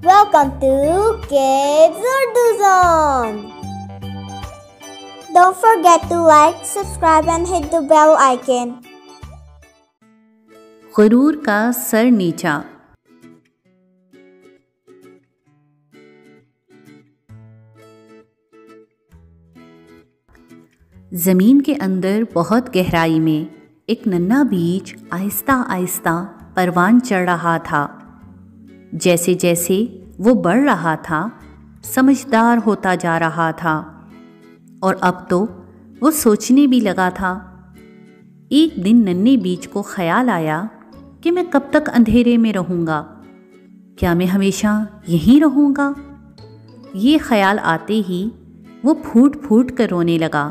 Welcome to Kids Urdu Zone. Don't forget to like, subscribe and hit the bell icon. गुरूर का sir नीचा। ज़मीन के अंदर बहुत गहराई में एक नन्हा बीज आहिस्ता आहिस्ता परवान चढ़ रहा था। जैसे जैसे वो बढ़ रहा था, समझदार होता जा रहा था और अब तो वो सोचने भी लगा था। एक दिन नन्हे बीज को ख्याल आया कि मैं कब तक अंधेरे में रहूँगा? क्या मैं हमेशा यहीं रहूँगा? ये ख्याल आते ही वो फूट फूट कर रोने लगा।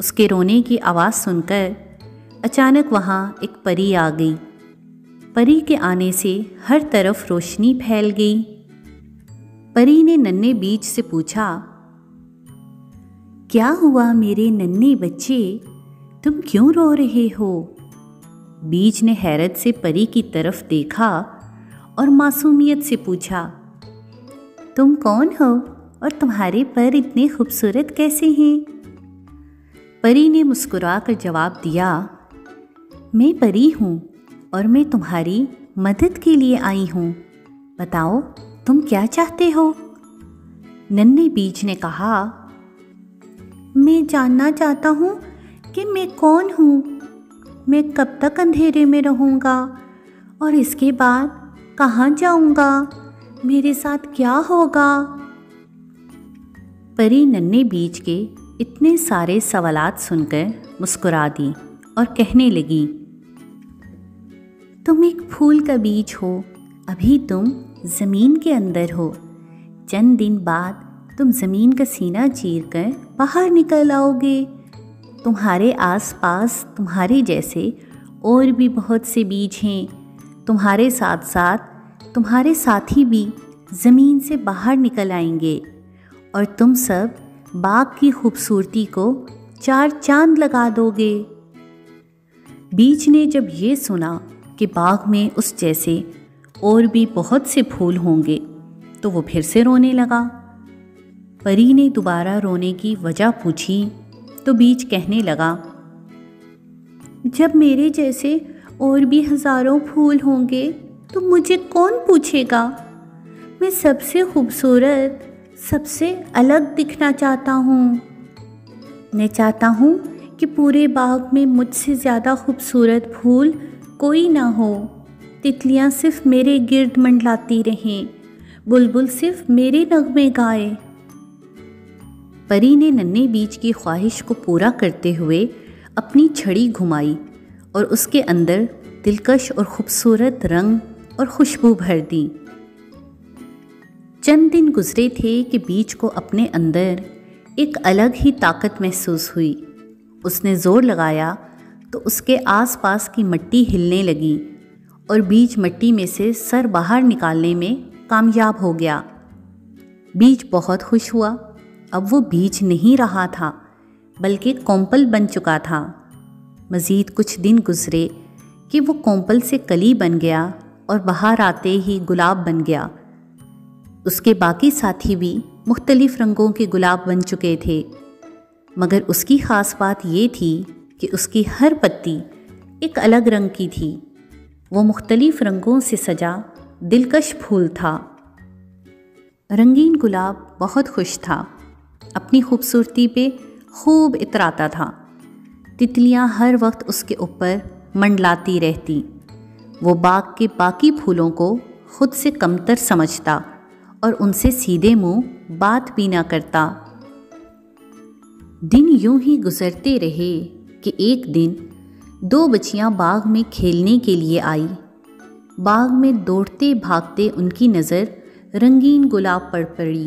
उसके रोने की आवाज़ सुनकर अचानक वहाँ एक परी आ गई। परी के आने से हर तरफ रोशनी फैल गई। परी ने नन्हे बीज से पूछा, क्या हुआ मेरे नन्हे बच्चे, तुम क्यों रो रहे हो? बीज ने हैरत से परी की तरफ देखा और मासूमियत से पूछा, तुम कौन हो और तुम्हारे पर इतने खूबसूरत कैसे हैं? परी ने मुस्कुराकर जवाब दिया, मैं परी हूँ और मैं तुम्हारी मदद के लिए आई हूँ। बताओ तुम क्या चाहते हो? नन्हे बीज ने कहा, मैं जानना चाहता हूँ कि मैं कौन हूँ, मैं कब तक अंधेरे में रहूँगा और इसके बाद कहाँ जाऊँगा, मेरे साथ क्या होगा? परी नन्हे बीज के इतने सारे सवालात सुनकर मुस्कुरा दी और कहने लगी, तुम एक फूल का बीज हो, अभी तुम ज़मीन के अंदर हो। चंद दिन बाद तुम ज़मीन का सीना चीरकर बाहर निकल आओगे। तुम्हारे आसपास तुम्हारे जैसे और भी बहुत से बीज हैं। तुम्हारे साथ साथ तुम्हारे साथी भी ज़मीन से बाहर निकल आएंगे और तुम सब बाग की खूबसूरती को चार चांद लगा दोगे। बीज ने जब ये सुना कि बाग में उस जैसे और भी बहुत से फूल होंगे तो वो फिर से रोने लगा। परी ने दोबारा रोने की वजह पूछी तो बीज कहने लगा, जब मेरे जैसे और भी हज़ारों फूल होंगे तो मुझे कौन पूछेगा? मैं सबसे खूबसूरत, सबसे अलग दिखना चाहता हूँ। मैं चाहता हूँ कि पूरे बाग में मुझसे ज़्यादा खूबसूरत फूल कोई ना हो। तितलियाँ सिर्फ मेरे गिर्द मंडलाती रहें, बुलबुल सिर्फ मेरे नगमे गाए। परी ने नन्हे बीज की ख्वाहिश को पूरा करते हुए अपनी छड़ी घुमाई और उसके अंदर दिलकश और खूबसूरत रंग और खुशबू भर दी। चंद दिन गुजरे थे कि बीज को अपने अंदर एक अलग ही ताकत महसूस हुई। उसने ज़ोर लगाया तो उसके आसपास की मिट्टी हिलने लगी और बीज मिट्टी में से सर बाहर निकालने में कामयाब हो गया। बीज बहुत खुश हुआ। अब वो बीज नहीं रहा था बल्कि कोंपल बन चुका था। मज़ीद कुछ दिन गुजरे कि वो कोंपल से कली बन गया और बाहर आते ही गुलाब बन गया। उसके बाकी साथी भी मुख्तलिफ़ रंगों के गुलाब बन चुके थे, मगर उसकी ख़ास बात ये थी कि उसकी हर पत्ती एक अलग रंग की थी। वो मुख्तलिफ़ रंगों से सजा दिलकश फूल था। रंगीन गुलाब बहुत खुश था, अपनी खूबसूरती पे खूब इतराता था। तितलियाँ हर वक्त उसके ऊपर मंडलाती रहती। वो बाग के बाकी फूलों को खुद से कमतर समझता और उनसे सीधे मुंह बात भी ना करता। दिन यूं ही गुजरते रहे कि एक दिन दो बच्चियां बाग में खेलने के लिए आई। बाग में दौड़ते भागते उनकी नज़र रंगीन गुलाब पर पड़ी।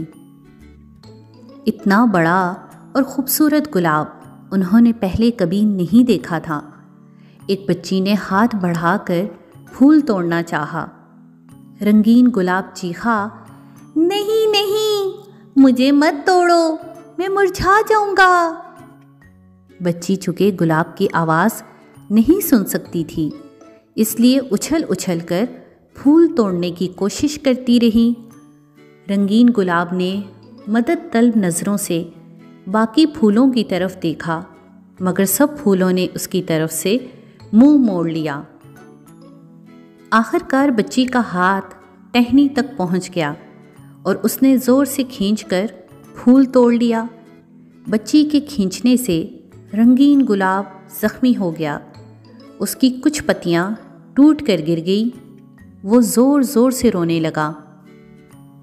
इतना बड़ा और ख़ूबसूरत गुलाब उन्होंने पहले कभी नहीं देखा था। एक बच्ची ने हाथ बढ़ाकर फूल तोड़ना चाहा। रंगीन गुलाब चीखा, नहीं नहीं, मुझे मत तोड़ो, मैं मुरझा जाऊंगा। बच्ची चूँकि गुलाब की आवाज़ नहीं सुन सकती थी, इसलिए उछल उछल कर फूल तोड़ने की कोशिश करती रहीं। रंगीन गुलाब ने मदद तलब नज़रों से बाकी फूलों की तरफ देखा, मगर सब फूलों ने उसकी तरफ से मुंह मोड़ लिया। आखिरकार बच्ची का हाथ टहनी तक पहुंच गया और उसने ज़ोर से खींचकर फूल तोड़ लिया। बच्ची के खींचने से रंगीन गुलाब ज़ख्मी हो गया, उसकी कुछ पत्तियां टूट कर गिर गई। वो ज़ोर ज़ोर से रोने लगा।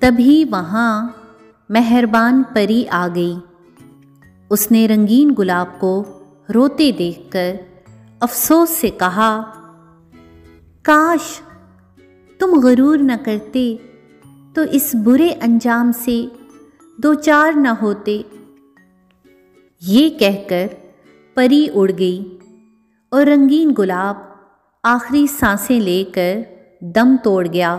तभी वहाँ मेहरबान परी आ गई। उसने रंगीन गुलाब को रोते देखकर अफसोस से कहा, काश तुम गरूर न करते तो इस बुरे अंजाम से दो चार न होते। ये कहकर परी उड़ गई और रंगीन गुलाब आखिरी सांसें लेकर दम तोड़ गया।